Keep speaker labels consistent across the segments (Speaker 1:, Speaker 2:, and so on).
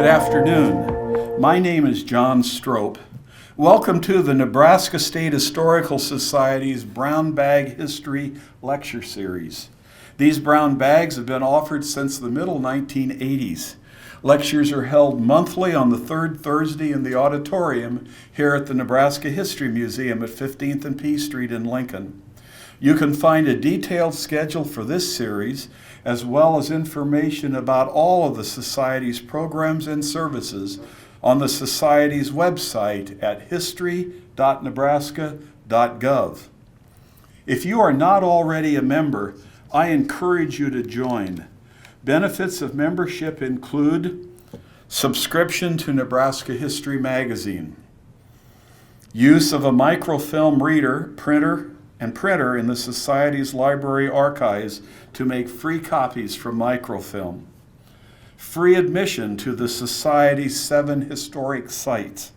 Speaker 1: Good afternoon. My name is John Strope. Welcome to the Nebraska State Historical Society's Brown Bag History Lecture Series. These brown bags have been offered since the middle 1980s. Lectures are held monthly on the third Thursday in the auditorium here at the Nebraska History Museum at 15th and P Street in Lincoln. You can find a detailed schedule for this series, as well as information about all of the Society's programs and services on the Society's website at history.nebraska.gov. If you are not already a member, I encourage you to join. Benefits of membership include subscription to Nebraska History Magazine, use of a microfilm reader, printer in the Society's library archives to make free copies from microfilm, free admission to the Society's 7 historic sites,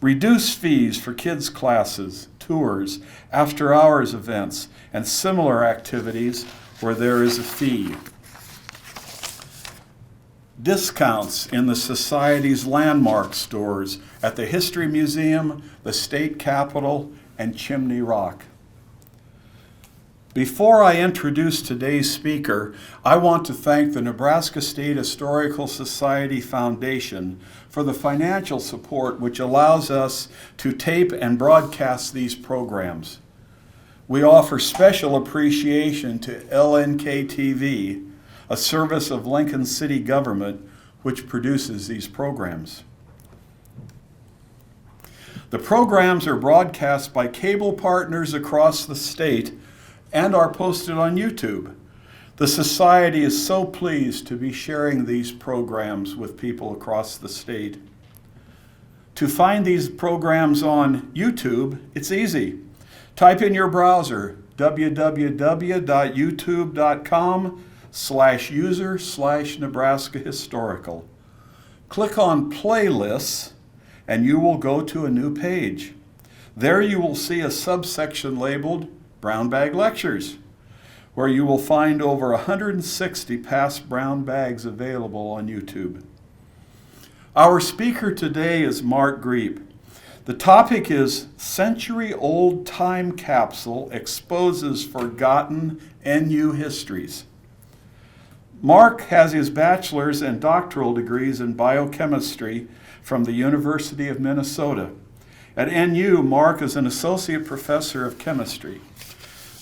Speaker 1: reduced fees for kids' classes, tours, after-hours events, and similar activities where there is a fee. Discounts in the Society's landmark stores at the History Museum, the State Capitol, and Chimney Rock. Before I introduce today's speaker, I want to thank the Nebraska State Historical Society Foundation for the financial support which allows us to tape and broadcast these programs. We offer special appreciation to LNK-TV, a service of Lincoln City government which produces these programs. The programs are broadcast by cable partners across the state and are posted on YouTube. The Society is so pleased to be sharing these programs with people across the state. To find these programs on YouTube, it's easy. Type in your browser www.youtube.com/user/Nebraska Historical. Click on Playlists and you will go to a new page. There you will see a subsection labeled Brown Bag Lectures, where you will find over 160 past brown bags available on YouTube. Our speaker today is Mark Griep. The topic is Century-Old Time Capsule Exposes Forgotten NU Histories. Mark has his bachelor's and doctoral degrees in biochemistry from the University of Minnesota. At NU, Mark is an associate professor of chemistry.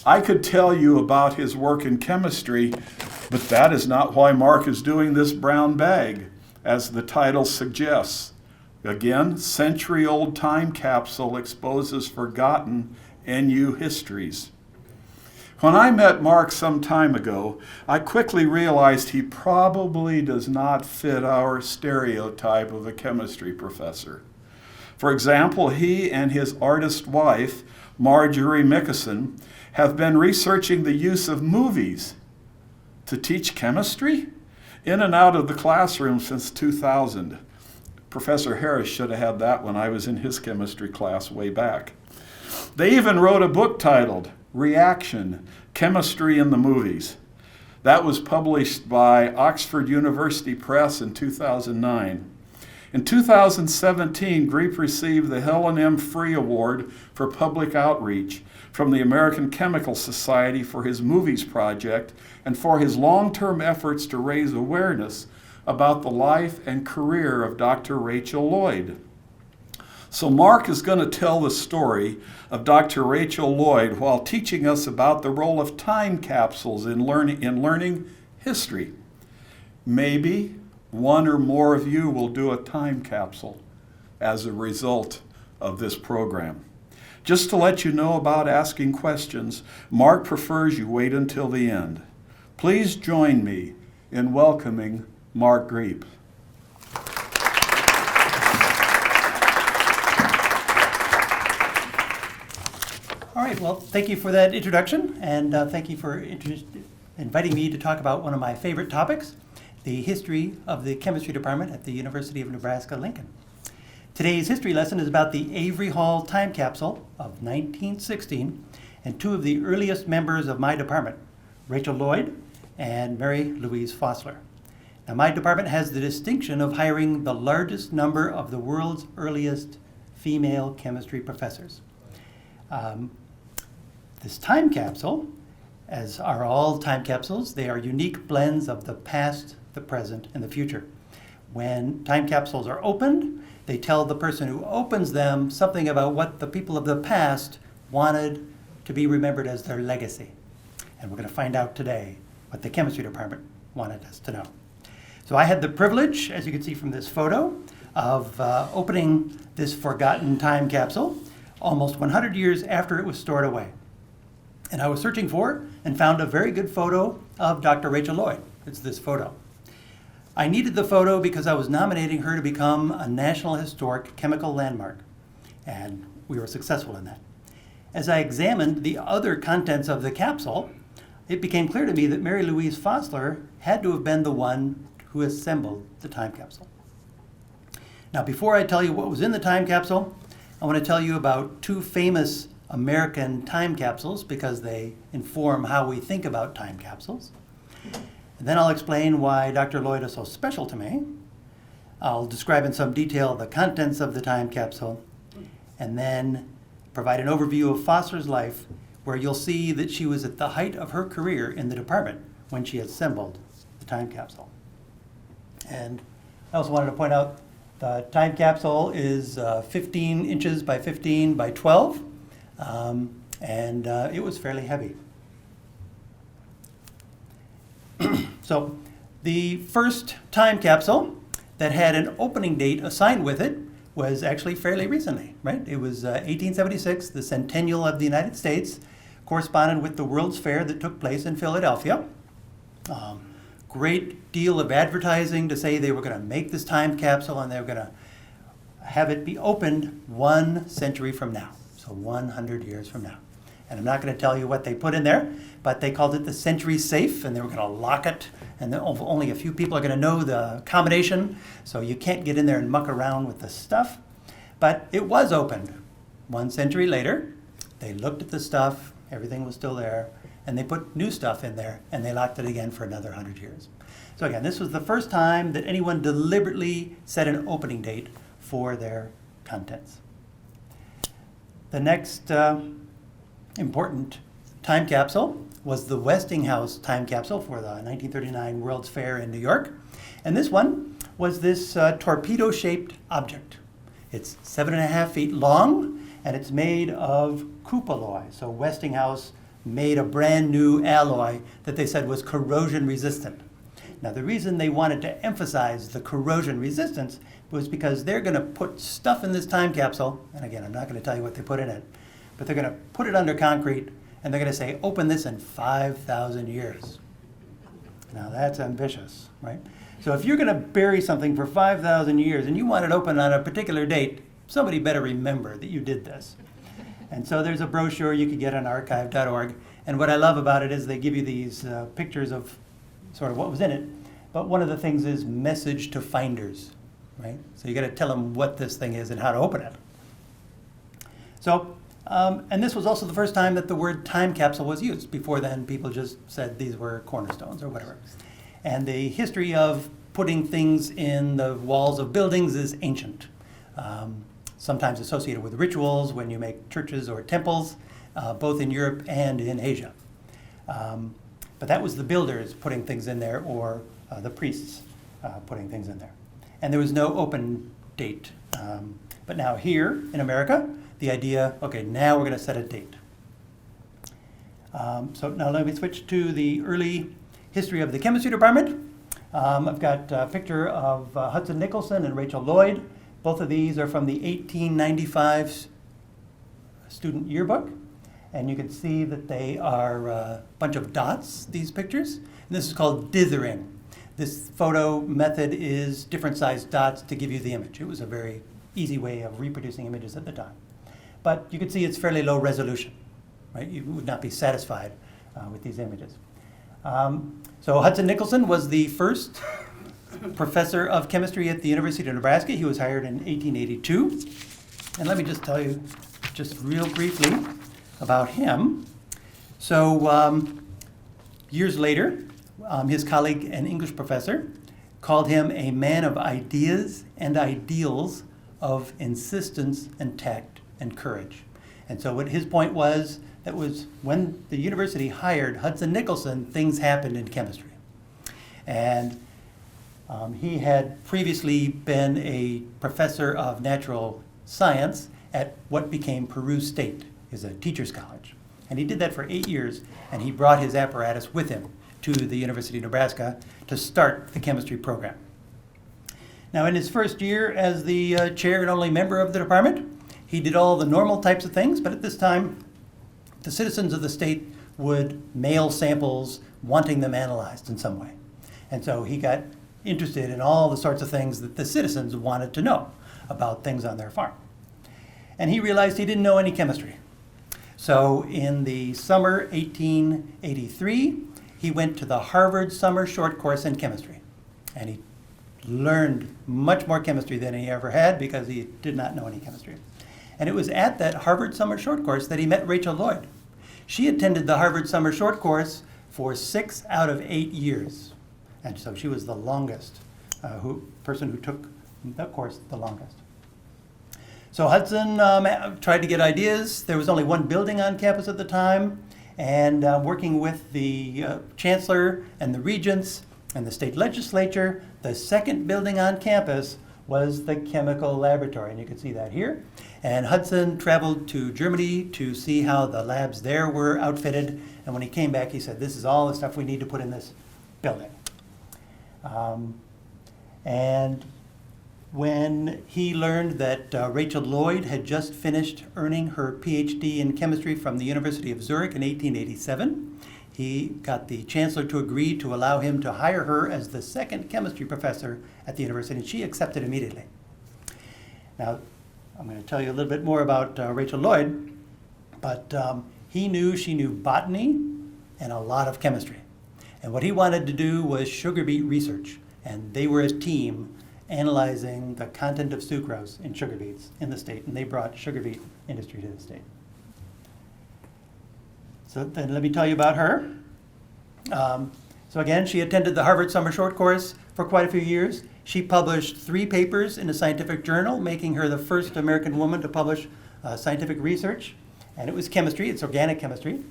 Speaker 1: I could tell you about his work in chemistry, but that is not why Mark is doing this brown bag, as the title suggests. Again, Century-Old Time Capsule Exposes Forgotten NU Histories. When I met Mark some time ago, I quickly realized he probably does not fit our stereotype of a chemistry professor. For example, he and his artist wife, Marjorie Mickelson, have been researching the use of movies to teach chemistry in and out of the classroom since 2000. Professor Harris should have had that when I was in his chemistry class way back. They even wrote a book titled Reaction: Chemistry in the Movies. That was published by Oxford University Press in 2009. In 2017, Griep received the Helen M. Free Award for Public Outreach from the American Chemical Society for his Movies project and for his long-term efforts to raise awareness about the life and career of Dr. Rachel Lloyd. So Mark is going to tell the story of Dr. Rachel Lloyd while teaching us about the role of time capsules in learning history. Maybe one or more of you will do a time capsule as a result of this program. Just to let you know about asking questions, Mark prefers you wait until the end. Please join me in welcoming Mark Griep.
Speaker 2: All right, well, thank you for that introduction, and thank you for inviting me to talk about one of my favorite topics, the history of the chemistry department at the University of Nebraska-Lincoln. Today's history lesson is about the Avery Hall time capsule of 1916 and two of the earliest members of my department, Rachel Lloyd and Mary Louise Foster. Now, my department has the distinction of hiring the largest number of the world's earliest female chemistry professors. This time capsule, as are all time capsules, they are unique blends of the past, the present, and the future. When time capsules are opened, they tell the person who opens them something about what the people of the past wanted to be remembered as their legacy. And we're going to find out today what the chemistry department wanted us to know. So I had the privilege, as you can see from this photo, of opening this forgotten time capsule almost 100 years after it was stored away. And I was searching for and found a very good photo of Dr. Rachel Lloyd. It's this photo. I needed the photo because I was nominating her to become a National Historic Chemical Landmark, and we were successful in that. As I examined the other contents of the capsule, it became clear to me that Mary Louise Foster had to have been the one who assembled the time capsule. Now, before I tell you what was in the time capsule, I want to tell you about two famous American time capsules because they inform how we think about time capsules. And then I'll explain why Dr. Lloyd is so special to me. I'll describe in some detail the contents of the time capsule, and then provide an overview of Foster's life, where you'll see that she was at the height of her career in the department when she assembled the time capsule. And I also wanted to point out the time capsule is 15 inches by 15 by 12, and it was fairly heavy. So the first time capsule that had an opening date assigned with it was actually fairly recently, right? It was 1876, the centennial of the United States, corresponded with the World's Fair that took place in Philadelphia. Great deal of advertising to say they were going to make this time capsule and they were going to have it be opened 1 century from now, so 100 years from now. And I'm not going to tell you what they put in there, but they called it the Century Safe, and they were going to lock it, and then only a few people are going to know the combination, so you can't get in there and muck around with the stuff. But it was opened 1 century later. They looked at the stuff, everything was still there, and they put new stuff in there, and they locked it again for another 100 years. So again, this was the first time that anyone deliberately set an opening date for their contents. The next important time capsule was the Westinghouse time capsule for the 1939 World's Fair in New York. And this one was this torpedo-shaped object. It's 7.5 feet long, and it's made of cupalloy. So Westinghouse made a brand new alloy that they said was corrosion resistant. Now, the reason they wanted to emphasize the corrosion resistance was because they're going to put stuff in this time capsule, and again, I'm not going to tell you what they put in it, but they're going to put it under concrete, and they're going to say, open this in 5,000 years. Now, that's ambitious, right? So if you're going to bury something for 5,000 years and you want it open on a particular date, somebody better remember that you did this. And so there's a brochure you can get on archive.org, and what I love about it is they give you these pictures of sort of what was in it, but one of the things is message to finders, right? So you got to tell them what this thing is and how to open it. So, and this was also the first time that the word time capsule was used. Before then, people just said these were cornerstones or whatever. And the history of putting things in the walls of buildings is ancient, sometimes associated with rituals when you make churches or temples, both in Europe and in Asia. But that was the builders putting things in there, or the priests putting things in there. And there was no open date. But now here in America, the idea, okay, now we're going to set a date. So now let me switch to the early history of the chemistry department. I've got a picture of Hudson Nicholson and Rachel Lloyd. Both of these are from the 1895 student yearbook. And you can see that they are a bunch of dots, these pictures. And this is called dithering. This photo method is different sized dots to give you the image. It was a very easy way of reproducing images at the time. But you can see it's fairly low resolution, right? You would not be satisfied with these images. So Hudson Nicholson was the first professor of chemistry at the University of Nebraska. He was hired in 1882. And let me just tell you just real briefly about him. So years later, his colleague and English professor, called him a man of ideas and ideals, of insistence and tact and courage. And so what his point was, that was when the university hired Hudson Nicholson, things happened in chemistry. And he had previously been a professor of natural science at what became Peru State, is a teacher's college. And he did that for 8 years, and he brought his apparatus with him to the University of Nebraska to start the chemistry program. Now, in his first year as the chair and only member of the department, he did all the normal types of things, but at this time, the citizens of the state would mail samples wanting them analyzed in some way. And so he got interested in all the sorts of things that the citizens wanted to know about things on their farm. And he realized he didn't know any chemistry. So in the summer 1883, he went to the Harvard Summer Short Course in Chemistry. And he learned much more chemistry than he ever had because he did not know any chemistry. And it was at that Harvard Summer Short Course that he met Rachel Lloyd. She attended the Harvard Summer Short Course for 6 out of 8 years. And so she was the longest person who took the course the longest. So Hudson tried to get ideas. There was only one building on campus at the time, and working with the chancellor and the regents and the state legislature, the second building on campus was the chemical laboratory, and you can see that here. And Hudson traveled to Germany to see how the labs there were outfitted, and when he came back, he said, "This is all the stuff we need to put in this building." And when he learned that Rachel Lloyd had just finished earning her PhD in chemistry from the University of Zurich in 1887, he got the chancellor to agree to allow him to hire her as the second chemistry professor at the university, and she accepted immediately. Now, I'm going to tell you a little bit more about Rachel Lloyd, but she knew botany and a lot of chemistry. And what he wanted to do was sugar beet research, and they were a team analyzing the content of sucrose in sugar beets in the state, and they brought sugar beet industry to the state. So then let me tell you about her. So again, she attended the Harvard Summer Short Course for quite a few years. She published 3 papers in a scientific journal, making her the first American woman to publish scientific research. And it was chemistry, it's organic chemistry,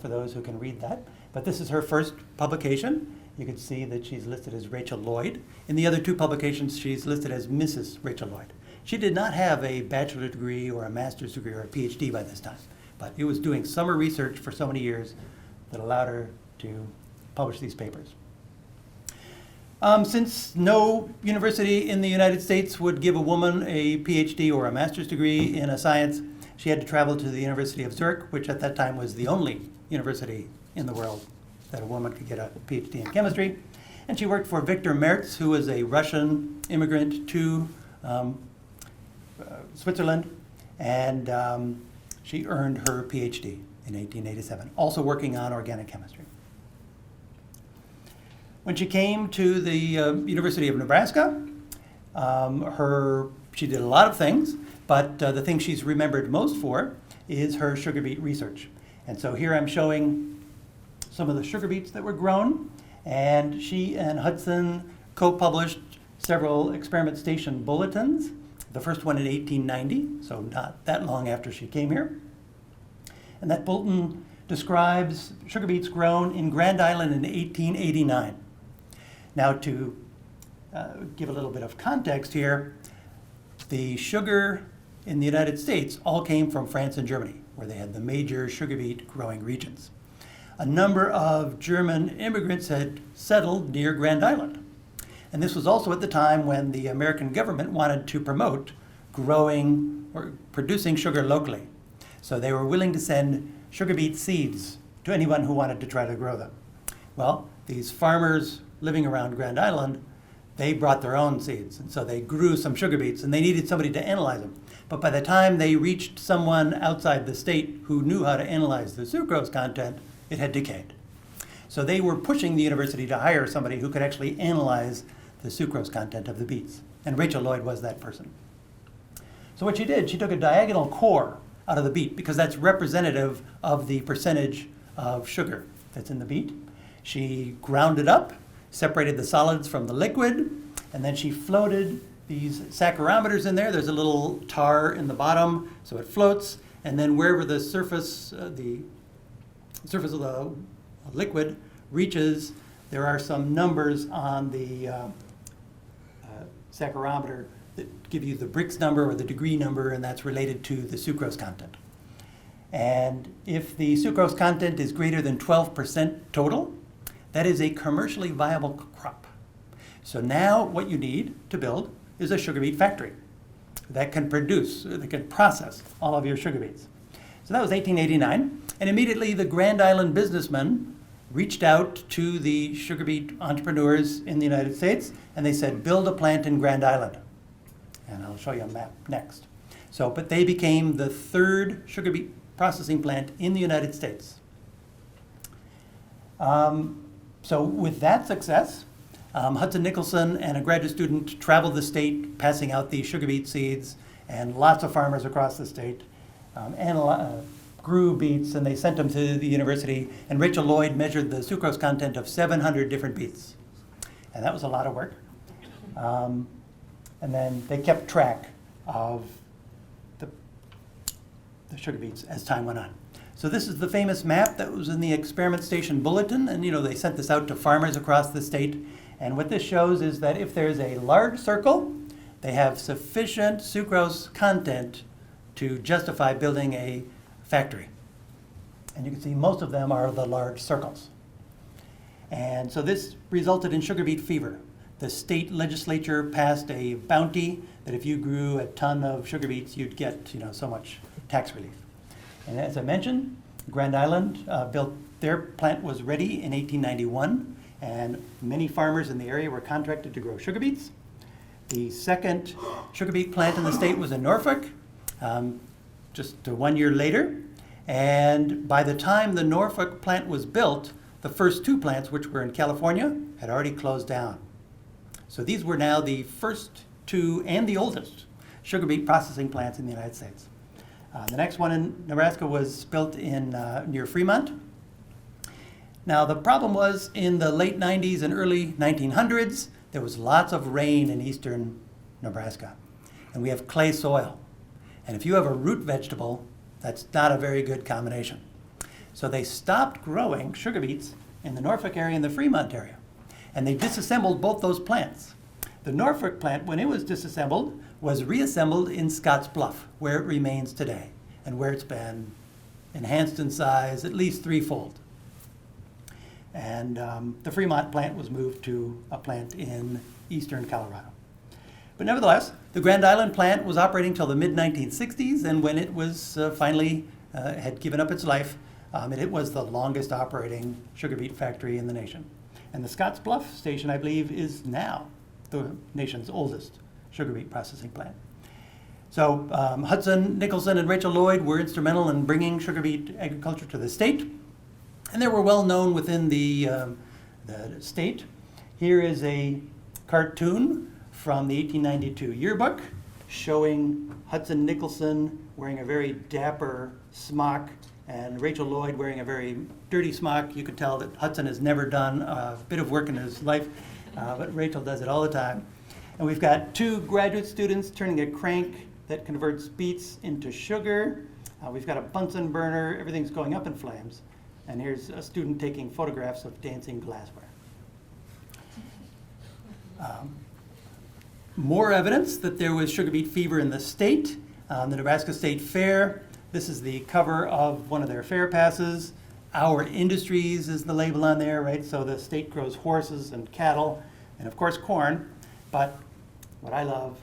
Speaker 2: for those who can read that. But this is her first publication. You can see that she's listed as Rachel Lloyd. In the other 2 publications, she's listed as Mrs. Rachel Lloyd. She did not have a bachelor's degree or a master's degree or a PhD by this time, but it was doing summer research for so many years that allowed her to publish these papers. Since no university in the United States would give a woman a PhD or a master's degree in a science, she had to travel to the University of Zurich, which at that time was the only university in the world that a woman could get a PhD in chemistry. And she worked for Victor Merz, who was a Russian immigrant to Switzerland, and she earned her PhD in 1887, also working on organic chemistry. When she came to the University of Nebraska, she did a lot of things, but the thing she's remembered most for is her sugar beet research. And so here I'm showing some of the sugar beets that were grown, and she and Hudson co-published several experiment station bulletins, the first one in 1890, so not that long after she came here. And that bulletin describes sugar beets grown in Grand Island in 1889. Now, to give a little bit of context here, the sugar in the United States all came from France and Germany, where they had the major sugar beet growing regions. A number of German immigrants had settled near Grand Island. And this was also at the time when the American government wanted to promote growing or producing sugar locally. So they were willing to send sugar beet seeds to anyone who wanted to try to grow them. Well, these farmers living around Grand Island, they brought their own seeds. And so they grew some sugar beets, and they needed somebody to analyze them. But by the time they reached someone outside the state who knew how to analyze the sucrose content, it had decayed. So they were pushing the university to hire somebody who could actually analyze the sucrose content of the beets. And Rachel Lloyd was that person. So what she did, she took a diagonal core out of the beet because that's representative of the percentage of sugar that's in the beet. She ground it up separated the solids from the liquid, and then she floated these saccharometers in there. There's a little tar in the bottom, so it floats, and then wherever the surface of the liquid reaches, there are some numbers on the saccharometer that give you the Brix number or the degree number, and that's related to the sucrose content. And if the sucrose content is greater than 12% total, that is a commercially viable crop. So now what you need to build is a sugar beet factory that can produce, that can process all of your sugar beets. So that was 1889, and immediately the Grand Island businessmen reached out to the sugar beet entrepreneurs in the United States, and they said, build a plant in Grand Island. And I'll show you a map next. So, but they became the third sugar beet processing plant in the United States. So with that success, Hudson Nicholson and a graduate student traveled the state passing out these sugar beet seeds, and lots of farmers across the state grew beets, and they sent them to the university, and Rachel Lloyd measured the sucrose content of 700 different beets. And that was a lot of work. And then they kept track of the sugar beets as time went on. So this is the famous map that was in the experiment station bulletin, and they sent this out to farmers across the state. And what this shows is that if there's a large circle, they have sufficient sucrose content to justify building a factory. And you can see most of them are the large circles. And so this resulted in sugar beet fever. The state legislature passed a bounty that if you grew a ton of sugar beets, you'd get so much tax relief. And as I mentioned, Grand Island built their plant was ready in 1891, and many farmers in the area were contracted to grow sugar beets. The second sugar beet plant in the state was in Norfolk, just 1 year later. And by the time the Norfolk plant was built, the first two plants, which were in California, had already closed down. So these were now the first two and the oldest sugar beet processing plants in the United States. The next one in Nebraska was built in near Fremont. Now the problem was in the late 90s and early 1900s, there was lots of rain in eastern Nebraska, and we have clay soil. And if you have a root vegetable, that's not a very good combination. So they stopped growing sugar beets in the Norfolk area and the Fremont area, and they disassembled both those plants. The Norfolk plant, when it was disassembled, was reassembled in Scotts Bluff, where it remains today, and where it's been enhanced in size at least threefold. And the Fremont plant was moved to a plant in eastern Colorado. But nevertheless, the Grand Island plant was operating till the mid-1960s, and when it was finally had given up its life, it was the longest operating sugar beet factory in the nation. And the Scotts Bluff station, I believe, is now the nation's oldest sugar beet processing plant. So Hudson Nicholson and Rachel Lloyd were instrumental in bringing sugar beet agriculture to the state, and they were well known within the state. Here is a cartoon from the 1892 yearbook showing Hudson Nicholson wearing a very dapper smock and Rachel Lloyd wearing a very dirty smock. You could tell that Hudson has never done a bit of work in his life, but Rachel does it all the time. And we've got two graduate students turning a crank that converts beets into sugar. We've got a Bunsen burner. Everything's going up in flames. And here's a student taking photographs of dancing glassware. More evidence that there was sugar beet fever in the state. The Nebraska State Fair. This is the cover of one of their fair passes. Our Industries is the label on there, right? So the state grows horses and cattle and, of course, corn. But what I love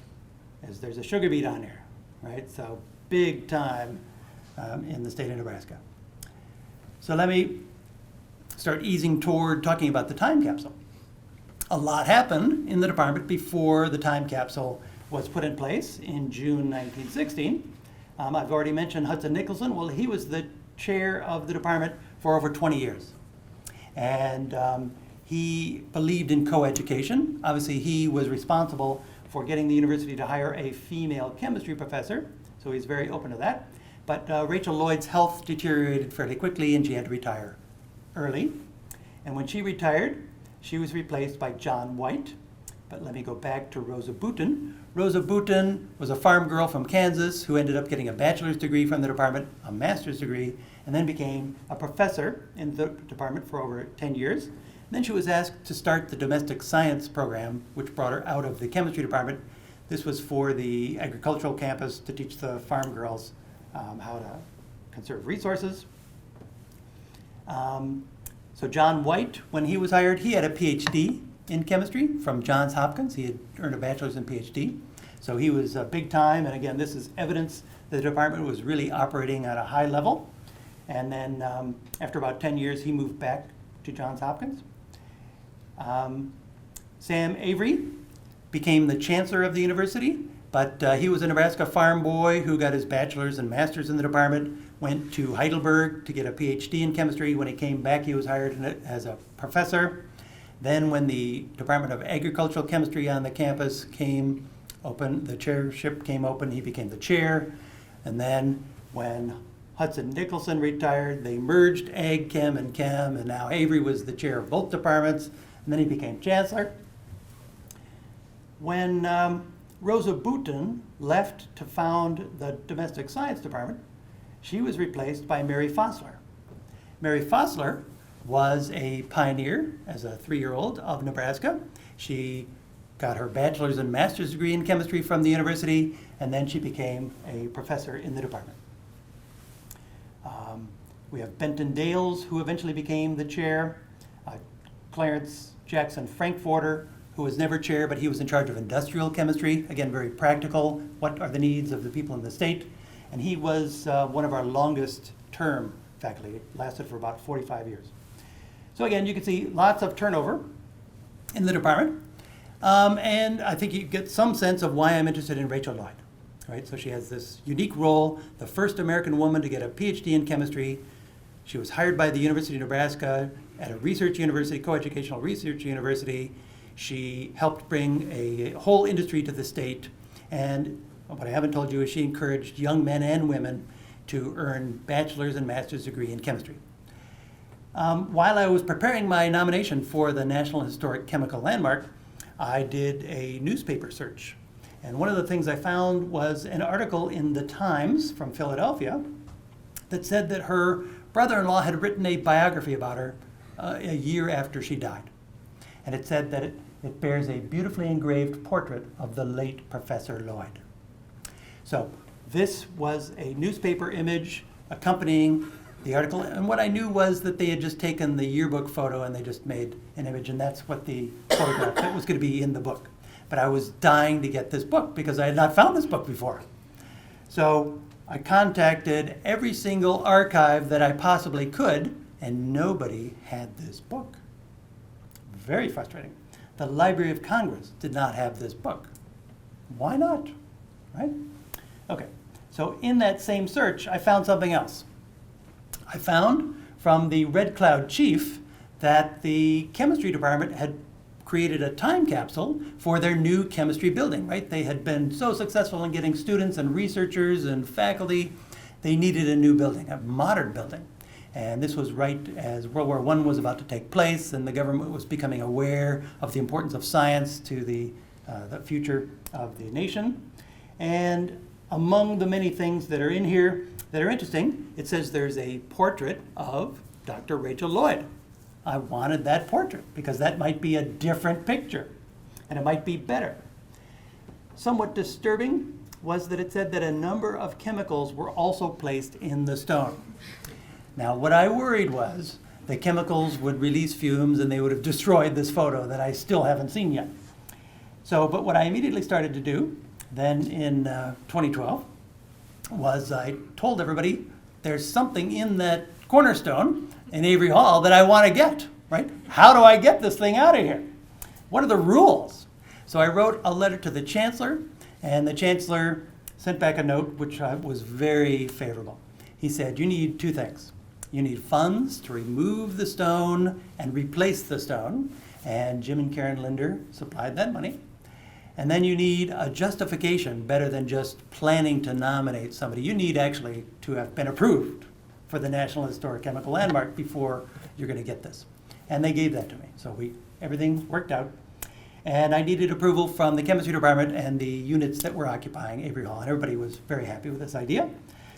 Speaker 2: is there's a sugar beet on there, right? So big time in the state of Nebraska. So let me start easing toward talking about the time capsule. A lot happened in the department before the time capsule was put in place in June 1916. I've already mentioned Hudson Nicholson. Well, he was the chair of the department for over 20 years. And he believed in coeducation. Obviously, he was responsible for getting the university to hire a female chemistry professor, so he's very open to that. But Rachel Lloyd's health deteriorated fairly quickly, and she had to retire early. And when she retired, She was replaced by John White. But let me go back to Rosa Booton. Rosa Booton was a farm girl from Kansas who ended up getting a bachelor's degree from the department, a master's degree, and then became a professor in the department for over 10 years. And then she was asked to start the domestic science program, which brought her out of the chemistry department. This was for the agricultural campus to teach the farm girls how to conserve resources. So John White, when he was hired, he had a PhD in chemistry from Johns Hopkins. He had earned a bachelor's and PhD. So he was big time, and again, this is evidence that the department was really operating at a high level. And then after about 10 years, he moved back to Johns Hopkins. Sam Avery became the chancellor of the university, but he was a Nebraska farm boy who got his bachelor's and master's in the department, went to Heidelberg to get a PhD in chemistry. When he came back, he was hired as a professor. Then when the Department of Agricultural Chemistry on the campus came open, the chairship came open, he became the chair. And then when Hudson Nicholson retired, they merged Ag Chem, and now Avery was the chair of both departments, and then he became chancellor. When Rosa Booton left to found the domestic science department, she was replaced by Mary Fossler. Mary Fossler was a pioneer as a 3-year-old of Nebraska. She got her bachelor's and master's degree in chemistry from the university, and then she became a professor in the department. We have Benton Dales, who eventually became the chair, Clarence Jackson Frankfurter, who was never chair, but he was in charge of industrial chemistry, again, very practical, what are the needs of the people in the state, and he was one of our longest term faculty. It lasted for about 45 years. So again, you can see lots of turnover in the department. And I think you get some sense of why I'm interested in Rachel Lloyd. Right? So she has this unique role, the first American woman to get a PhD in chemistry. She was hired by the University of Nebraska at a research university, coeducational research university. She helped bring a whole industry to the state. And what I haven't told you is she encouraged young men and women to earn bachelor's and master's degree in chemistry. While I was preparing my nomination for the National Historic Chemical Landmark, I did a newspaper search. And one of the things I found was an article in the Times from Philadelphia that said that her brother-in-law had written a biography about her a year after she died. And it said that it bears a beautifully engraved portrait of the late Professor Lloyd. So this was a newspaper image accompanying the article, and what I knew was that they had just taken the yearbook photo and they just made an image, and that's what the photograph that was going to be in the book. But I was dying to get this book because I had not found this book before. So I contacted every single archive that I possibly could, and nobody had this book. Very frustrating. The Library of Congress did not have this book. Why not? Right? Okay, so in that same search, I found something else. I found from the Red Cloud chief that the chemistry department had created a time capsule for their new chemistry building, right? They had been so successful in getting students and researchers and faculty, they needed a new building, a modern building. And this was right as World War I was about to take place and the government was becoming aware of the importance of science to the future of the nation. And among the many things that are in here that are interesting, it says there's a portrait of Dr. Rachel Lloyd. I wanted that portrait because that might be a different picture and it might be better. Somewhat disturbing was that it said that a number of chemicals were also placed in the stone. Now, what I worried was the chemicals would release fumes and they would have destroyed this photo that I still haven't seen yet. So, but what I immediately started to do then in 2012 was I told everybody there's something in that cornerstone in Avery Hall that I want to get, right? How do I get this thing out of here? What are the rules? So I wrote a letter to the chancellor, and the chancellor sent back a note which was very favorable. He said, you need 2 things. You need funds to remove the stone and replace the stone, and Jim and Karen Linder supplied that money. And then you need a justification better than just planning to nominate somebody. You need actually to have been approved for the National Historic Chemical Landmark before you're going to get this. and they gave that to me. So everything worked out. And I needed approval from the chemistry department and the units that were occupying Avery Hall, and everybody was very happy with this idea.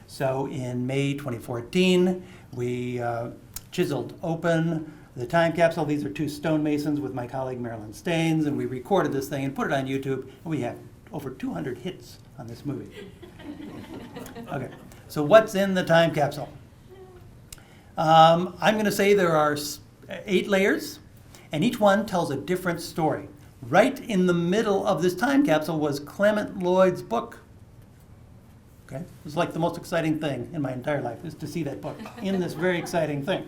Speaker 2: So in May 2014, we chiseled open the time capsule. These are two stonemasons with my colleague Marilyn Staines, and we recorded this thing and put it on YouTube, and we have over 200 hits on this movie. Okay, so what's in the time capsule? I'm going to say there are 8 layers, and each one tells a different story. Right in the middle of this time capsule was Clement Lloyd's book. Okay, it was like the most exciting thing in my entire life, is to see that book in this very exciting thing.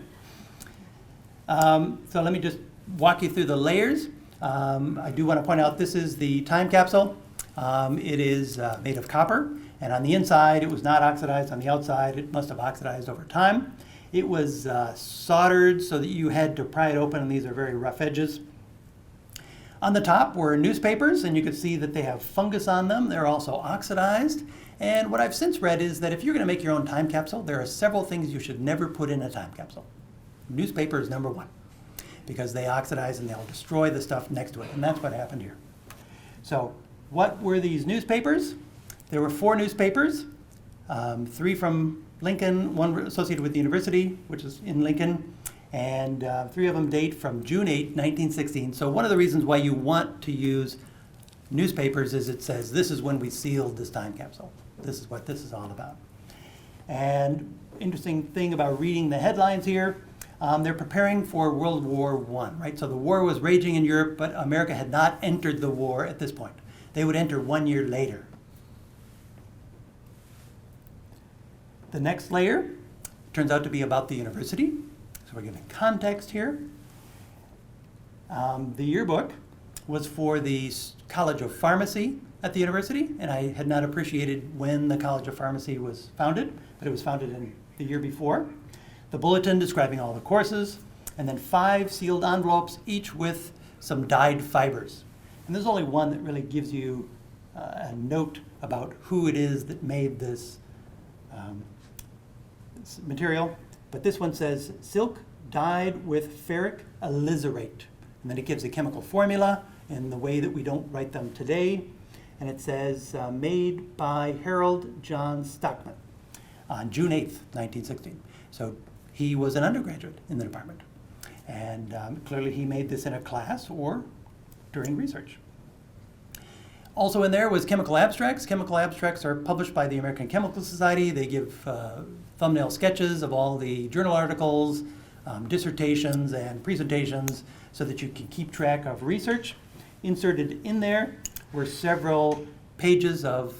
Speaker 2: So let me just walk you through the layers. I do want to point out this is the time capsule. It is made of copper, and on the inside it was not oxidized. On the outside it must have oxidized over time. It was soldered so that you had to pry it open, and these are very rough edges. On the top were newspapers, and you could see that they have fungus on them. They're also oxidized. And what I've since read is that if you're going to make your own time capsule, there are several things you should never put in a time capsule. Newspaper is number 1, because they oxidize and they'll destroy the stuff next to it, and that's what happened here. So what were these newspapers? There were 4 newspapers, 3 from Lincoln, 1 associated with the university, which is in Lincoln, and 3 of them date from June 8, 1916. So one of the reasons why you want to use newspapers is it says, this is when we sealed this time capsule. This is what this is all about. And interesting thing about reading the headlines here, they're preparing for World War I, right? So the war was raging in Europe, but America had not entered the war at this point. They would enter 1 year later. The next layer turns out to be about the university. So we're giving context here. The yearbook was for the College of Pharmacy at the university, and I had not appreciated when the College of Pharmacy was founded, but it was founded in the year before. The bulletin describing all the courses, and then 5 sealed envelopes, each with some dyed fibers. And there's only one that really gives you a note about who it is that made this material. But this one says, silk dyed with ferric aliserate. And then it gives a chemical formula in the way that we don't write them today. And it says, made by Harold John Stockman on June 8th, 1916. So he was an undergraduate in the department. And clearly he made this in a class or during research. Also in there was chemical abstracts. Chemical abstracts are published by the American Chemical Society. They give thumbnail sketches of all the journal articles, dissertations, and presentations so that you can keep track of research. Inserted in there were several pages of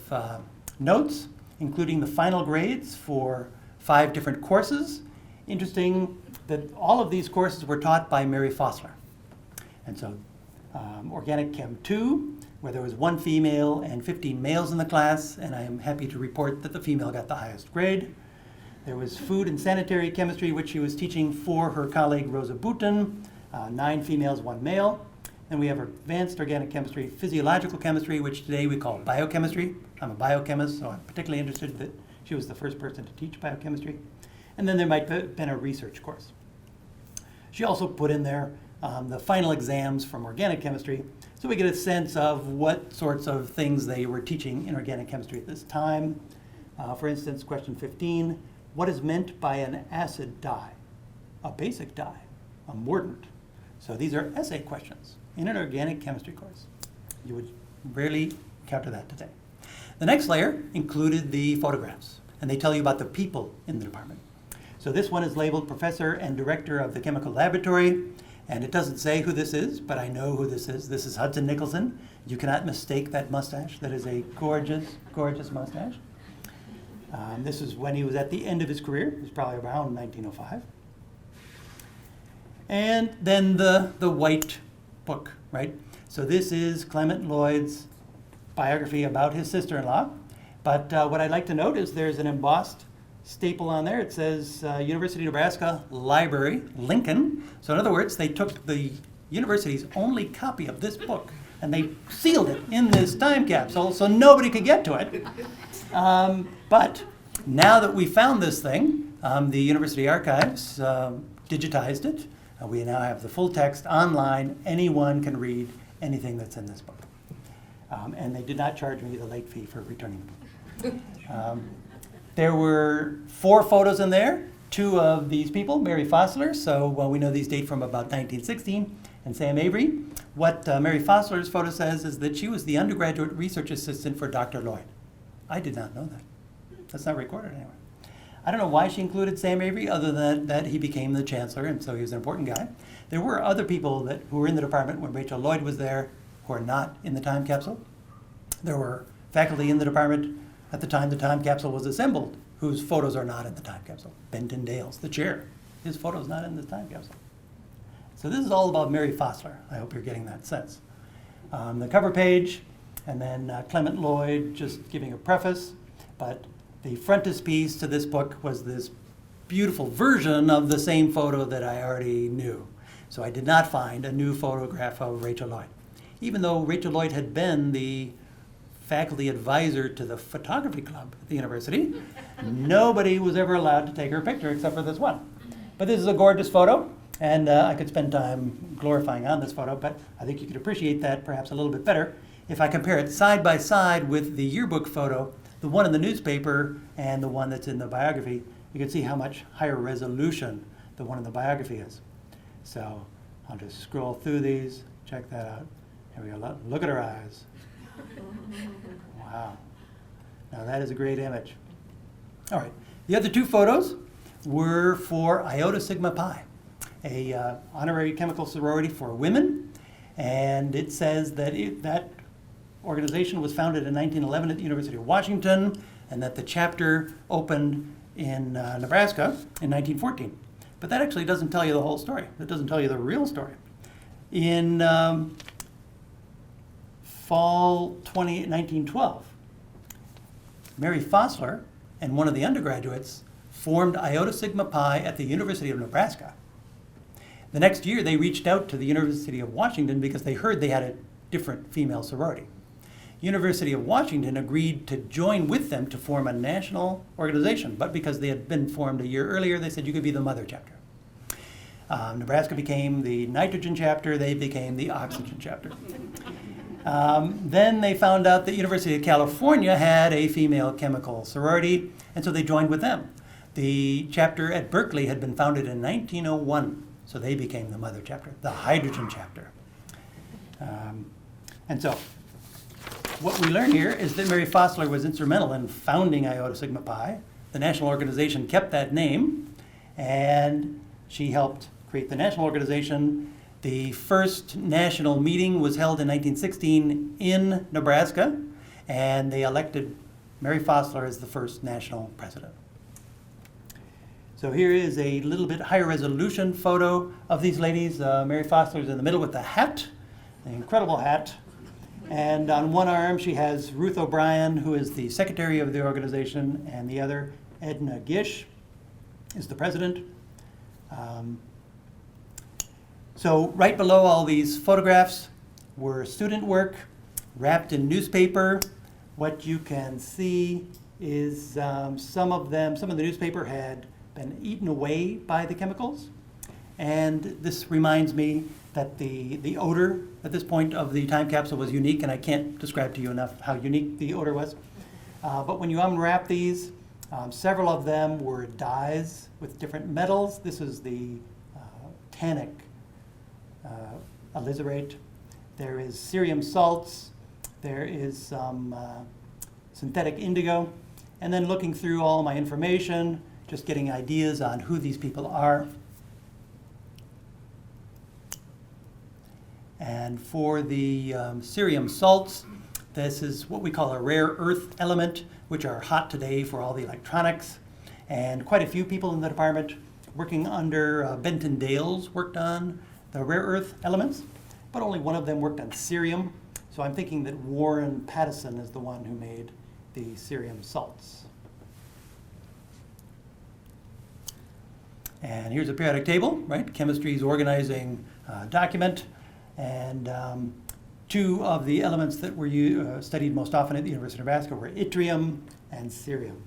Speaker 2: notes, including the final grades for 5 different courses. Interesting that all of these courses were taught by Mary Foster. And so Organic Chem 2, where there was 1 female and 15 males in the class, and I am happy to report that the female got the highest grade. There was Food and Sanitary Chemistry, which she was teaching for her colleague Rosa Boutin, 9 females, 1 male. And we have Advanced Organic Chemistry, Physiological Chemistry, which today we call biochemistry. I'm a biochemist, so I'm particularly interested that she was the first person to teach biochemistry. And then there might have been a research course. She also put in there the final exams from organic chemistry, so we get a sense of what sorts of things they were teaching in organic chemistry at this time. For instance, question 15, what is meant by an acid dye, a basic dye, a mordant? So these are essay questions in an organic chemistry course. You would rarely encounter that today. The next layer included the photographs, and they tell you about the people in the department. So this one is labeled Professor and Director of the Chemical Laboratory, and it doesn't say who this is, but I know who this is. This is Hudson Nicholson. You cannot mistake that mustache. That is a gorgeous, gorgeous mustache. This is when he was at the end of his career. It was probably around 1905. And then the white book, right? So this is Clement Lloyd's biography about his sister-in-law. But what I'd like to note is there's an embossed staple on there. It says University of Nebraska Library, Lincoln. So in other words, they took the university's only copy of this book and they sealed it in this time capsule so nobody could get to it. But now that we found this thing, the university archives digitized it. We now have the full text online. Anyone can read anything that's in this book. And they did not charge me the late fee for returning the book. There were 4 photos in there, 2 of these people, Mary Foster, so we know these date from about 1916, and Sam Avery. What Mary Foster's photo says is that she was the undergraduate research assistant for Dr. Lloyd. I did not know that. That's not recorded anywhere. I don't know why she included Sam Avery, other than that he became the chancellor, and so he was an important guy. There were other people who were in the department when Rachel Lloyd was there who are not in the time capsule. There were faculty in the department at the time the time capsule was assembled whose photos are not in the time capsule. Benton Dales, the chair, his photo's not in the time capsule. So this is all about Mary Foster. I hope you're getting that sense. The cover page, and then Clement Lloyd just giving a preface, but the frontispiece to this book was this beautiful version of the same photo that I already knew. So I did not find a new photograph of Rachel Lloyd. Even though Rachel Lloyd had been the faculty advisor to the photography club at the university, nobody was ever allowed to take her picture except for this one. But this is a gorgeous photo, and I could spend time glorifying on this photo, but I think you could appreciate that perhaps a little bit better if I compare it side by side with the yearbook photo, the one in the newspaper and the one that's in the biography. You can see how much higher resolution the one in the biography is. So I'll just scroll through these, check that out. Here we go, look at her eyes. Wow. Now that is a great image. All right, the other 2 photos were for Iota Sigma Pi, a honorary chemical sorority for women, and it says that that organization was founded in 1911 at the University of Washington, and that the chapter opened in Nebraska in 1914. But that actually doesn't tell you the whole story. It doesn't tell you the real story. In fall 1912, Mary Foster and one of the undergraduates formed Iota Sigma Pi at the University of Nebraska. The next year, they reached out to the University of Washington because they heard they had a different female sorority. University of Washington agreed to join with them to form a national organization, but because they had been formed a year earlier, they said you could be the mother chapter. Nebraska became the nitrogen chapter, they became the oxygen chapter. Then they found out that University of California had a female chemical sorority, and so they joined with them. The chapter at Berkeley had been founded in 1901, so they became the mother chapter, the hydrogen chapter. And so what we learn here is that Mary Foster was instrumental in founding Iota Sigma Pi. The national organization kept that name, and she helped create the national organization. The first national meeting was held in 1916 in Nebraska, and they elected Mary Foster as the first national president. So here is a little bit higher resolution photo of these ladies. Mary Foster is in the middle with the hat, an incredible hat. And on one arm, she has Ruth O'Brien, who is the secretary of the organization, and the other, Edna Gish, is the president. So right below all these photographs were student work wrapped in newspaper. What you can see is some of the newspaper had been eaten away by the chemicals. And this reminds me that the odor at this point of the time capsule was unique, and I can't describe to you enough how unique the odor was. But when you unwrap these, several of them were dyes with different metals. This is the tannic aliserate. There is cerium salts. There is some synthetic indigo. And then looking through all my information, just getting ideas on who these people are. And for the cerium salts, this is what we call a rare earth element, which are hot today for all the electronics. And quite a few people in the department working under Benton Dales worked on the rare earth elements, but only one of them worked on cerium. So I'm thinking that Warren Pattison is the one who made the cerium salts. And here's a periodic table, right? Chemistry's organizing document. And 2 of the elements that were studied most often at the University of Nebraska were yttrium and cerium.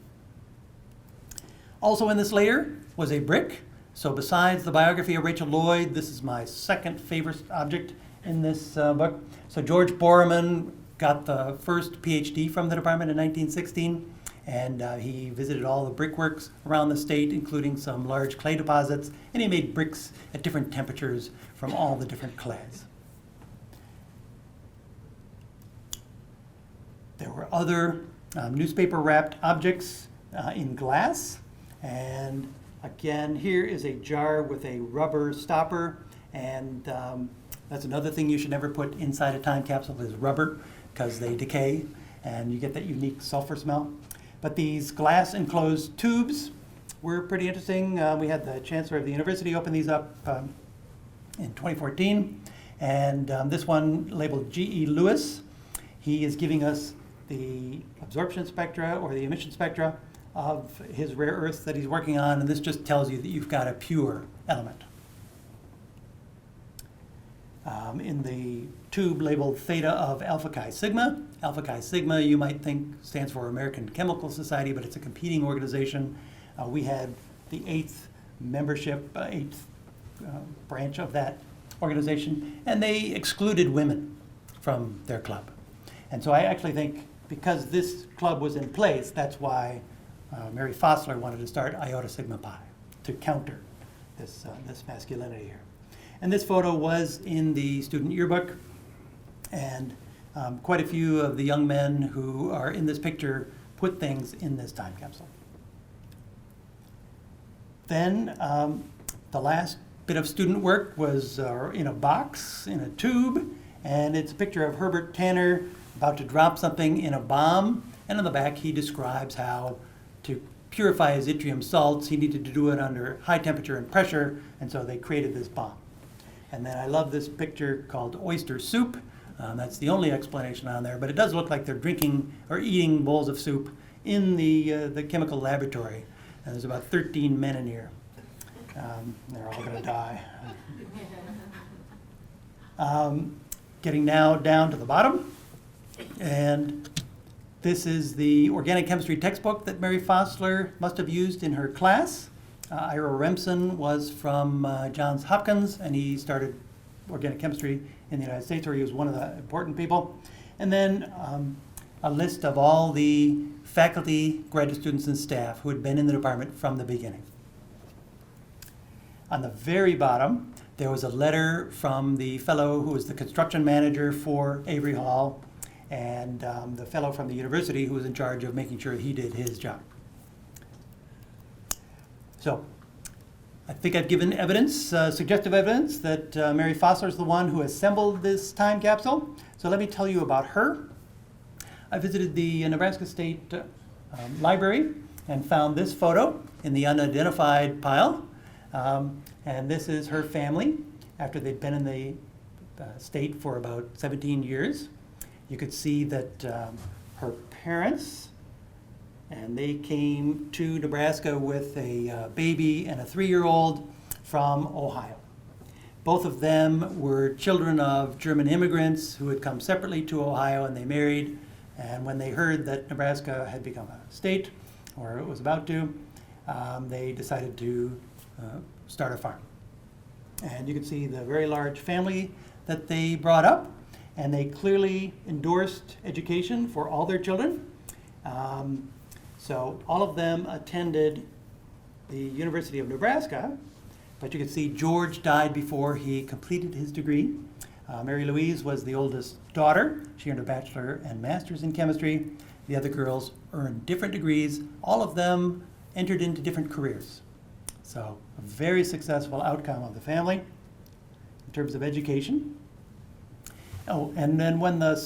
Speaker 2: Also in this layer was a brick. So besides the biography of Rachel Lloyd, this is my second favorite object in this book. So George Borman got the first PhD from the department in 1916, and he visited all the brickworks around the state, including some large clay deposits, and he made bricks at different temperatures from all the different clays. There were other newspaper-wrapped objects in glass, and again, here is a jar with a rubber stopper, and that's another thing you should never put inside a time capsule is rubber, because they decay, and you get that unique sulfur smell. But these glass enclosed tubes were pretty interesting. We had the chancellor of the university open these up in 2014, and this one labeled G.E. Lewis. He is giving us the absorption spectra or the emission spectra of his rare earths that he's working on, and this just tells you that you've got a pure element. In the tube labeled theta of Alpha Chi Sigma. Alpha Chi Sigma, you might think, stands for American Chemical Society, but it's a competing organization. We had the eighth branch of that organization, and they excluded women from their club. And so I actually think because this club was in place, that's why Mary Foster wanted to start Iota Sigma Pi, to counter this masculinity here. And this photo was in the student yearbook, and quite a few of the young men who are in this picture put things in this time capsule. Then the last bit of student work was in a box, in a tube, and it's a picture of Herbert Tanner about to drop something in a bomb, and on the back he describes how to purify his yttrium salts, he needed to do it under high temperature and pressure, and so they created this bomb. And then I love this picture called oyster soup. That's the only explanation on there, but it does look like they're drinking or eating bowls of soup in the chemical laboratory. And there's about 13 men in here. They're all gonna die. Getting now down to the bottom. And this is the organic chemistry textbook that Mary Foster must have used in her class. Ira Remsen was from Johns Hopkins, and he started organic chemistry in the United States, where he was one of the important people. And then a list of all the faculty, graduate students, and staff who had been in the department from the beginning. On the very bottom, there was a letter from the fellow who was the construction manager for Avery Hall, and the fellow from the university who was in charge of making sure he did his job. So, I think I've given evidence, suggestive evidence, that Mary Foster is the one who assembled this time capsule. So let me tell you about her. I visited the Nebraska State Library and found this photo in the unidentified pile. And this is her family after they'd been in the state for about 17 years. You could see that her parents, and they came to Nebraska with a baby and a 3-year-old from Ohio. Both of them were children of German immigrants who had come separately to Ohio, and they married. And when they heard that Nebraska had become a state, or it was about to, they decided to start a farm. And you can see the very large family that they brought up, and they clearly endorsed education for all their children. So all of them attended the University of Nebraska, but you can see George died before he completed his degree. Mary Louise was the oldest daughter. She earned a bachelor and master's in chemistry. The other girls earned different degrees. All of them entered into different careers. So a very successful outcome of the family in terms of education. Oh, and then when the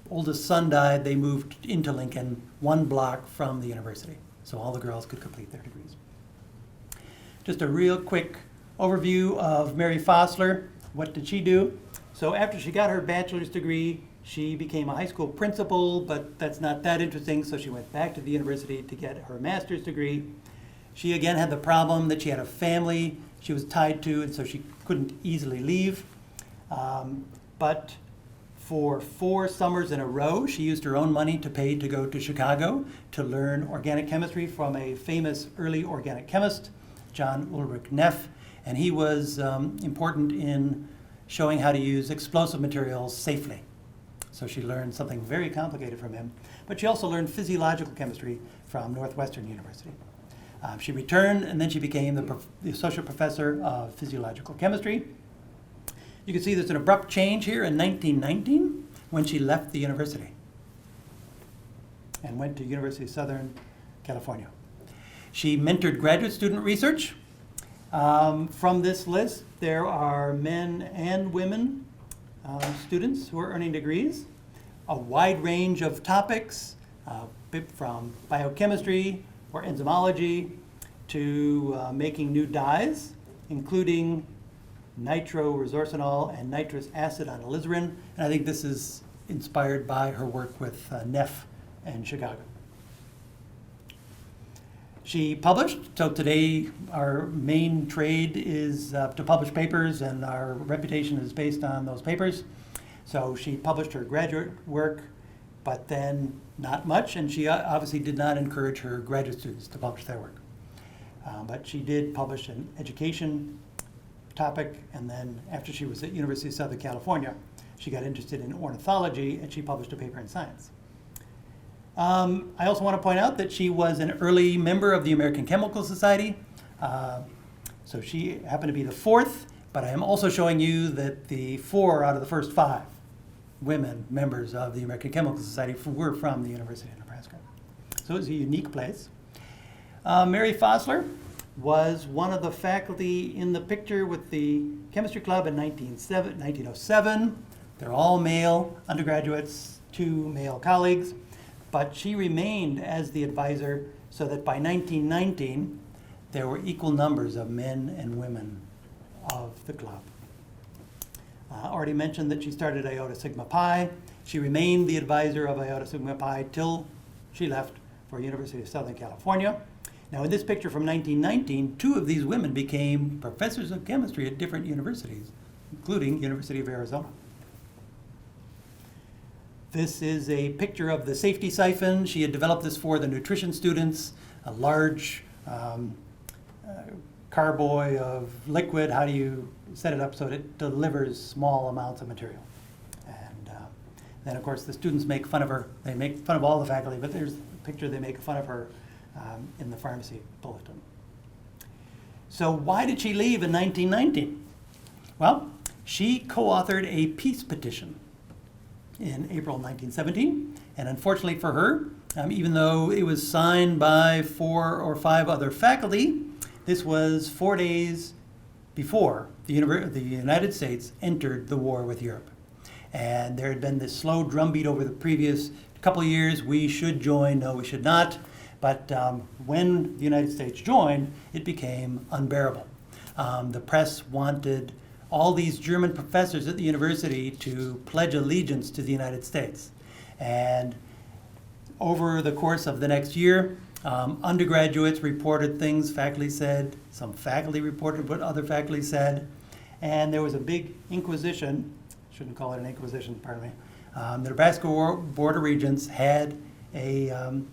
Speaker 2: oldest son died, they moved into Lincoln, 1 block from the university, so all the girls could complete their degrees. Just a real quick overview of Mary Foster. What did she do? So after she got her bachelor's degree, she became a high school principal, but that's not that interesting, so she went back to the university to get her master's degree. She again had the problem that she had a family she was tied to, and so she couldn't easily leave. But for 4 summers in a row, she used her own money to pay to go to Chicago to learn organic chemistry from a famous early organic chemist John Ulrich Neff, and he was important in showing how to use explosive materials safely. So she learned something very complicated from him, but she also learned physiological chemistry from Northwestern University. She returned, and then she became the associate professor of physiological chemistry. You can see there's an abrupt change here in 1919 when she left the university and went to University of Southern California. She mentored graduate student research. From this list, there are men and women students who are earning degrees, a wide range of topics, from biochemistry or enzymology to making new dyes, including nitroresorcinol and nitrous acid on alizarin. And I think this is inspired by her work with Neff in Chicago. She published, so today our main trade is to publish papers, and our reputation is based on those papers. So she published her graduate work, but then not much, and she obviously did not encourage her graduate students to publish their work. But she did publish an education topic, and then after she was at University of Southern California, she got interested in ornithology, and she published a paper in Science. I also want to point out that she was an early member of the American Chemical Society. So she happened to be the fourth, but I am also showing you that the 4 out of the first 5 women members of the American Chemical Society were from the University of Nebraska. So it was a unique place. Mary Foster was one of the faculty in the picture with the chemistry club in 1907. They're all male undergraduates, 2 male colleagues. But she remained as the advisor so that by 1919, there were equal numbers of men and women of the club. I already mentioned that she started Iota Sigma Pi. She remained the advisor of Iota Sigma Pi till she left for University of Southern California. Now in this picture from 1919, 2 of these women became professors of chemistry at different universities, including University of Arizona. This is a picture of the safety siphon. She had developed this for the nutrition students, a large carboy of liquid. How do you set it up so that it delivers small amounts of material? And then, of course, the students make fun of her. They make fun of all the faculty, but there's a picture they make fun of her in the pharmacy bulletin. So why did she leave in 1919? Well, she co-authored a peace petition in April 1917, and unfortunately for her, even though it was signed by 4 or 5 other faculty, this was 4 days before the United States entered the war with Europe. And there had been this slow drumbeat over the previous couple of years: we should join, no, we should not. But when the United States joined, it became unbearable. The press wanted all these German professors at the university to pledge allegiance to the United States. And over the course of the next year, undergraduates reported things faculty said, some faculty reported what other faculty said, and there was a big inquisition, shouldn't call it an inquisition, pardon me. The Nebraska Board of Regents had a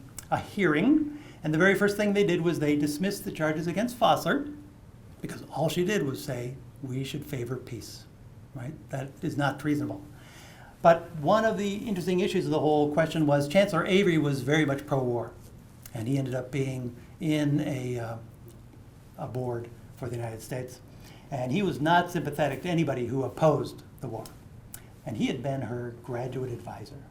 Speaker 2: hearing, and the very first thing they did was they dismissed the charges against Foster, because all she did was say, we should favor peace, right? That is not treasonable. But one of the interesting issues of the whole question was Chancellor Avery was very much pro-war, and he ended up being in a board for the United States. And he was not sympathetic to anybody who opposed the war. And he had been her graduate advisor.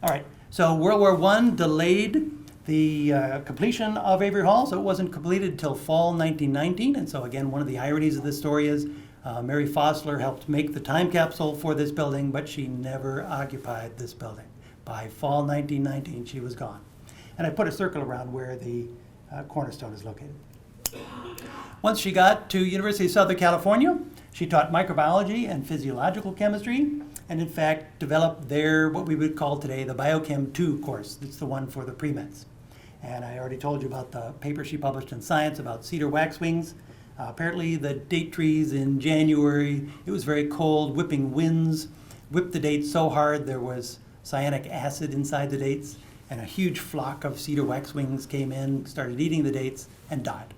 Speaker 2: All right, so World War I delayed the completion of Avery Hall, so it wasn't completed until fall 1919. And so again, one of the ironies of this story is Mary Foster helped make the time capsule for this building, but she never occupied this building. By fall 1919, she was gone. And I put a circle around where the cornerstone is located. Once she got to University of Southern California, she taught microbiology and physiological chemistry, and in fact developed what we would call today the Biochem 2 course. It's the one for the pre-meds. And I already told you about the paper she published in Science about cedar waxwings. Apparently the date trees in January, it was very cold, whipping winds, whipped the dates so hard there was cyanic acid inside the dates, and a huge flock of cedar waxwings came in, started eating the dates, and died.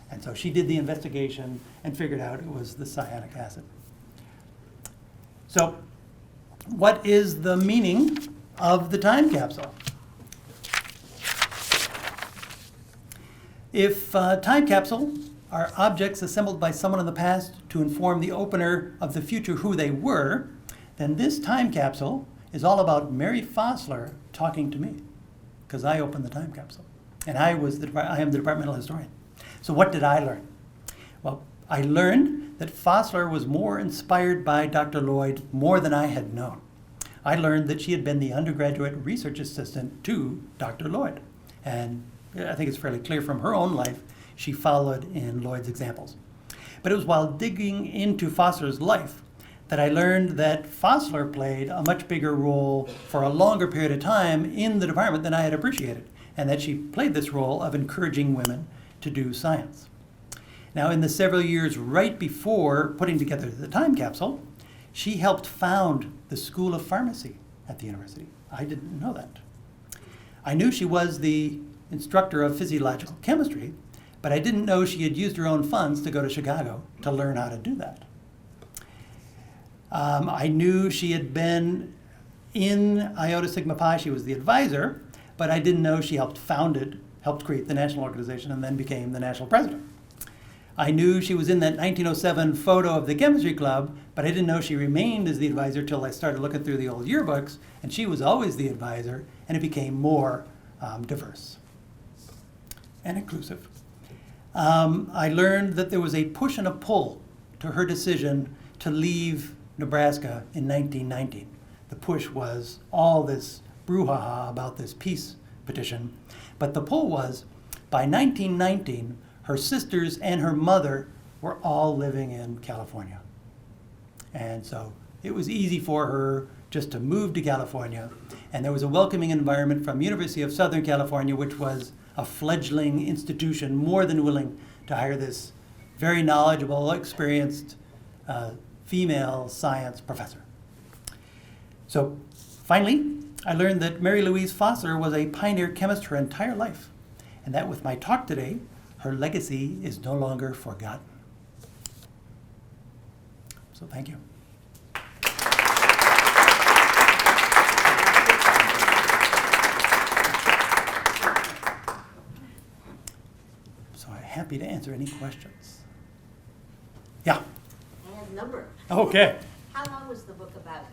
Speaker 2: And so she did the investigation and figured out it was the cyanic acid. So, what is the meaning of the time capsule? If time capsule are objects assembled by someone in the past to inform the opener of the future who they were, then this time capsule is all about Mary Foster talking to me, because I opened the time capsule, and I am the departmental historian. So what did I learn? Well, I learned that Foster was more inspired by Dr. Lloyd more than I had known. I learned that she had been the undergraduate research assistant to Dr. Lloyd, and I think it's fairly clear from her own life she followed in Lloyd's examples. But it was while digging into Foster's life that I learned that Foster played a much bigger role for a longer period of time in the department than I had appreciated, and that she played this role of encouraging women to do science. Now, in the several years right before putting together the time capsule, she helped found the School of Pharmacy at the university. I didn't know that. I knew she was the instructor of physiological chemistry, but I didn't know she had used her own funds to go to Chicago to learn how to do that. I knew she had been in Iota Sigma Pi. She was the advisor, but I didn't know she helped create the national organization, and then became the national president. I knew she was in that 1907 photo of the chemistry club, but I didn't know she remained as the advisor till I started looking through the old yearbooks, and she was always the advisor, and it became more diverse and inclusive. I learned that there was a push and a pull to her decision to leave Nebraska in 1919. The push was all this brouhaha about this peace petition, but the pull was, by 1919, her sisters and her mother were all living in California. And so it was easy for her just to move to California, and there was a welcoming environment from University of Southern California, which was a fledgling institution, more than willing to hire this very knowledgeable, experienced female science professor. So finally, I learned that Mary Louise Foster was a pioneer chemist her entire life, and that with my talk today, her legacy is no longer forgotten. So thank you. So I'm happy to answer any questions. Yeah.
Speaker 3: I have a number.
Speaker 2: Okay.
Speaker 3: How long was the book about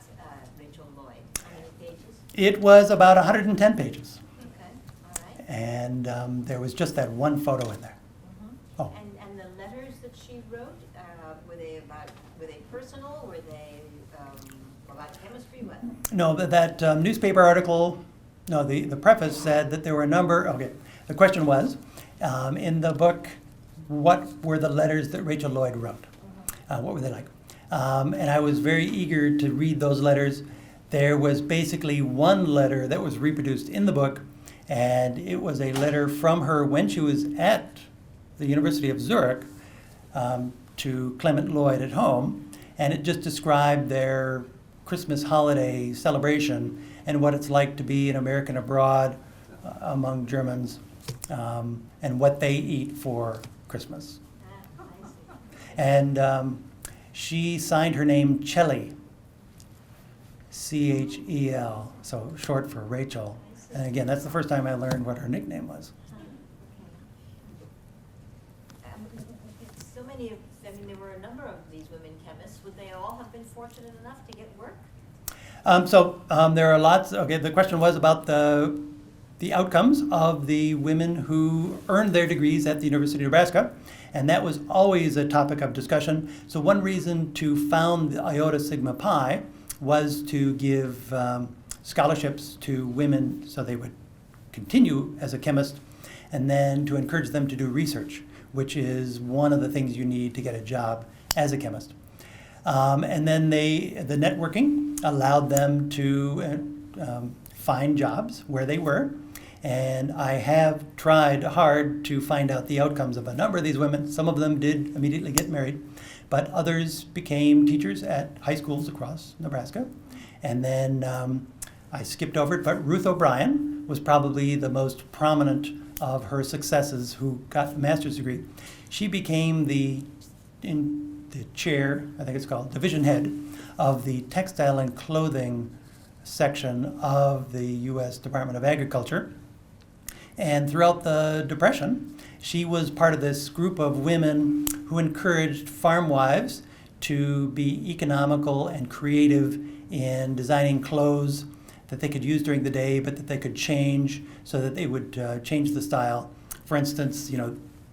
Speaker 3: Rachel Lloyd? How many pages?
Speaker 2: It was about 110 pages.
Speaker 3: Okay, all right.
Speaker 2: And there was just that one photo in there.
Speaker 3: Mm-hmm.
Speaker 2: Oh.
Speaker 3: And the letters that she wrote, were they personal? Were they about chemistry? What?
Speaker 2: No, that newspaper article, no, the preface said that there were a number, okay, the question was, in the book, what were the letters that Rachel Lloyd wrote? What were they like? And I was very eager to read those letters. There was basically one letter that was reproduced in the book, and it was a letter from her when she was at the University of Zurich to Clement Lloyd at home, and it just described their Christmas holiday celebration and what it's like to be an American abroad among Germans, and what they eat for Christmas.
Speaker 3: I see.
Speaker 2: And she signed her name Chelly, C-H-E-L, so short for Rachel. And again, that's the first time I learned what her nickname was.
Speaker 3: So many of, there were a number of these women chemists. Would they all have been fortunate enough to get work?
Speaker 2: There are lots. Okay, the question was about the outcomes of the women who earned their degrees at the University of Nebraska, and that was always a topic of discussion. So one reason to found the Iota Sigma Pi was to give scholarships to women so they would continue as a chemist, and then to encourage them to do research, which is one of the things you need to get a job as a chemist. And then the networking allowed them to find jobs where they were. And I have tried hard to find out the outcomes of a number of these women. Some of them did immediately get married, but others became teachers at high schools across Nebraska. And then I skipped over it, but Ruth O'Brien, was probably the most prominent of her successes who got a master's degree. She became the chair, I think it's called, division head of the textile and clothing section of the U.S. Department of Agriculture. And throughout the Depression, she was part of this group of women who encouraged farm wives to be economical and creative in designing clothes that they could use during the day, but that they could change so that they would change the style. For instance,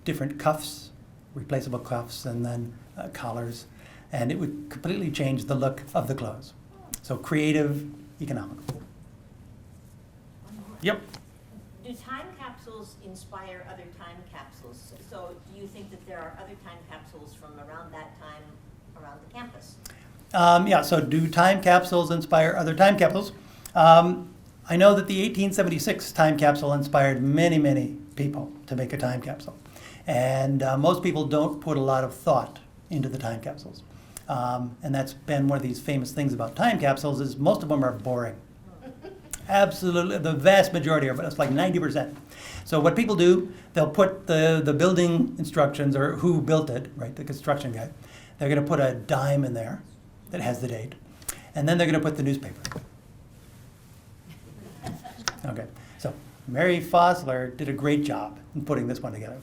Speaker 2: different cuffs, replaceable cuffs, and then collars, and it would completely change the look of the clothes. So creative, economical. Yep.
Speaker 3: Do time capsules inspire other time capsules? So do you think that there are other time capsules from around that time around the campus?
Speaker 2: Yeah, so do time capsules inspire other time capsules? I know that the 1876 time capsule inspired many, many people to make a time capsule. And most people don't put a lot of thought into the time capsules. And that's been one of these famous things about time capsules is most of them are boring. Absolutely, the vast majority of it, it's like 90%. So what people do, they'll put the building instructions, or who built it, right, the construction guy, they're going to put a dime in there that has the date, and then they're going to put the newspaper. Okay, so Mary Foster did a great job in putting this one together.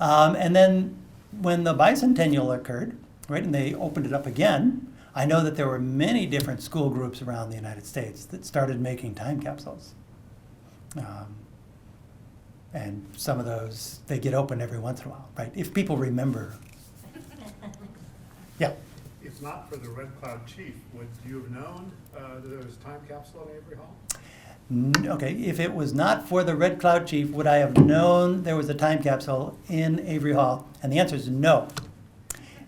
Speaker 2: And then when the bicentennial occurred, right, and they opened it up again, I know that there were many different school groups around the United States that started making time capsules. And some of those, they get opened every once in a while, right? If people remember. Yeah.
Speaker 4: If not for the Red Cloud Chief, would you have known that there was a time capsule in Avery Hall?
Speaker 2: Okay, if it was not for the Red Cloud Chief, would I have known there was a time capsule in Avery Hall? And the answer is no.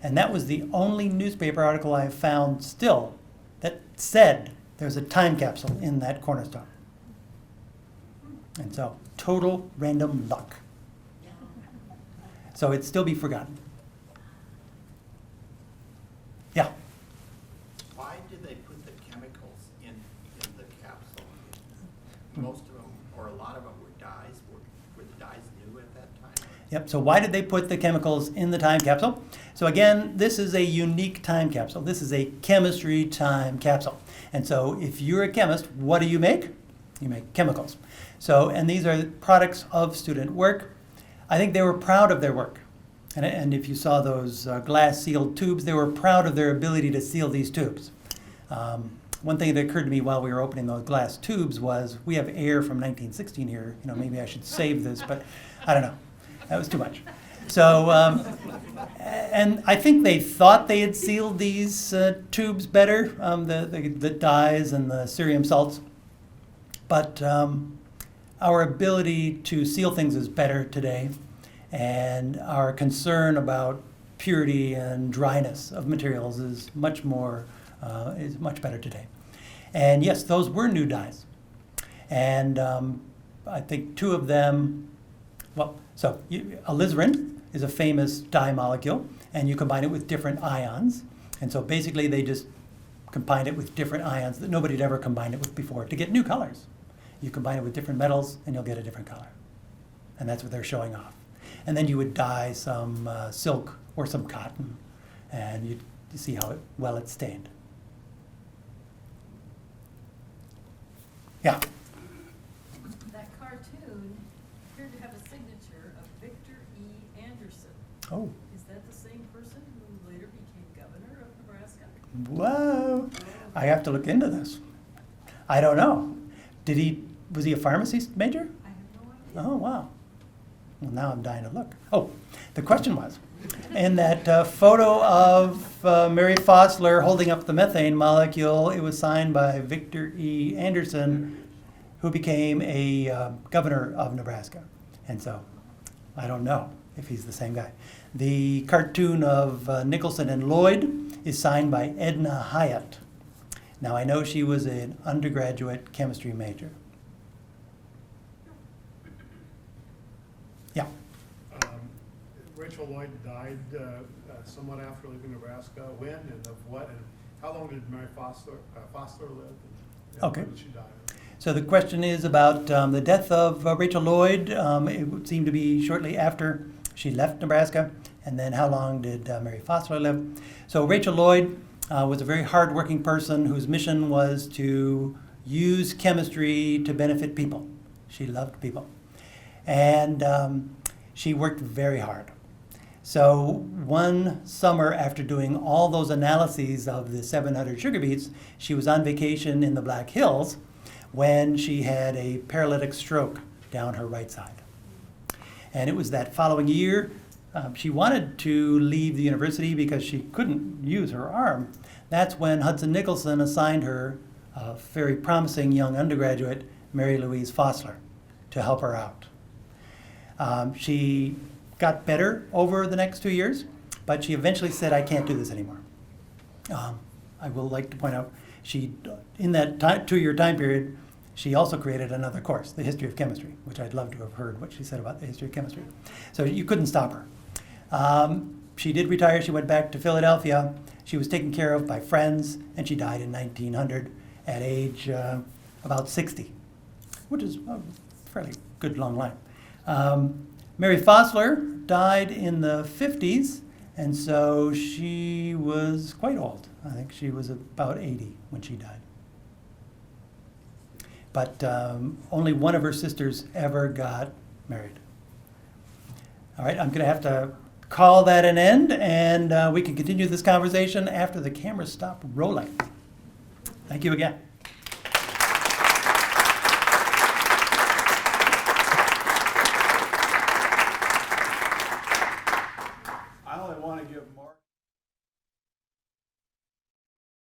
Speaker 2: And that was the only newspaper article I found still that said there's a time capsule in that cornerstone. And so, total random luck. So it'd still be forgotten. Yeah.
Speaker 5: Why did they put the chemicals in the capsule? Most of them, or a lot of them, were dyes. Were the dyes new at that time?
Speaker 2: Yep, so why did they put the chemicals in the time capsule? So again, this is a unique time capsule. This is a chemistry time capsule. And so if you're a chemist, what do you make? You make chemicals. So, and these are products of student work. I think they were proud of their work. And if you saw those glass sealed tubes, they were proud of their ability to seal these tubes. One thing that occurred to me while we were opening those glass tubes was we have air from 1916 here. Maybe I should save this, but I don't know. That was too much. So, and I think they thought they had sealed these tubes better, the dyes and the cerium salts. But our ability to seal things is better today, and our concern about purity and dryness of materials is much better today. And yes, those were new dyes. And I think two of them, alizarin is a famous dye molecule, and you combine it with different ions. And so basically they just combined it with different ions that nobody had ever combined it with before to get new colors. You combine it with different metals and you'll get a different color. And that's what they're showing off. And then you would dye some silk or some cotton, and you'd see how well it's stained. Yeah?
Speaker 6: That cartoon appeared to have a signature of Victor E. Anderson.
Speaker 2: Oh.
Speaker 6: Is that the same person who later became governor of Nebraska?
Speaker 2: Whoa. I have to look into this. I don't know. Was he a pharmacy major?
Speaker 6: I have no idea.
Speaker 2: Oh, wow. Well, now I'm dying to look. Oh, the question was, in that photo of Mary Foster holding up the methane molecule, it was signed by Victor E. Anderson, who became a governor of Nebraska. And so, I don't know if he's the same guy. The cartoon of Nicholson and Lloyd is signed by Edna Hyatt. Now, I know she was an undergraduate chemistry major. Yeah.
Speaker 4: Rachel Lloyd died somewhat after leaving Nebraska. When and of what? And how long did Mary Foster live? And
Speaker 2: Okay.
Speaker 4: when did she die?
Speaker 2: So the question is about the death of Rachel Lloyd. It would seem to be shortly after she left Nebraska. And then how long did Mary Foster live? So Rachel Lloyd was a very hardworking person whose mission was to use chemistry to benefit people. She loved people. And she worked very hard. So one summer after doing all those analyses of the 700 sugar beets, she was on vacation in the Black Hills when she had a paralytic stroke down her right side. And it was that following year, she wanted to leave the university because she couldn't use her arm. That's when Hudson Nicholson assigned her a very promising young undergraduate, Mary Louise Foster, to help her out. She got better over the next 2 years, but she eventually said, I can't do this anymore. I will like to point out, in that 2-year time period, she also created another course, the History of Chemistry, which I'd love to have heard what she said about the history of chemistry. So you couldn't stop her. She did retire. She went back to Philadelphia. She was taken care of by friends, and she died in 1900 at age about 60, which is a fairly good long life. Mary Foster died in the 50s, and so she was quite old. I think she was about 80 when she died. But only one of her sisters ever got married. All right, I'm going to have to call that an end, and we can continue this conversation after the cameras stop rolling. Thank you again.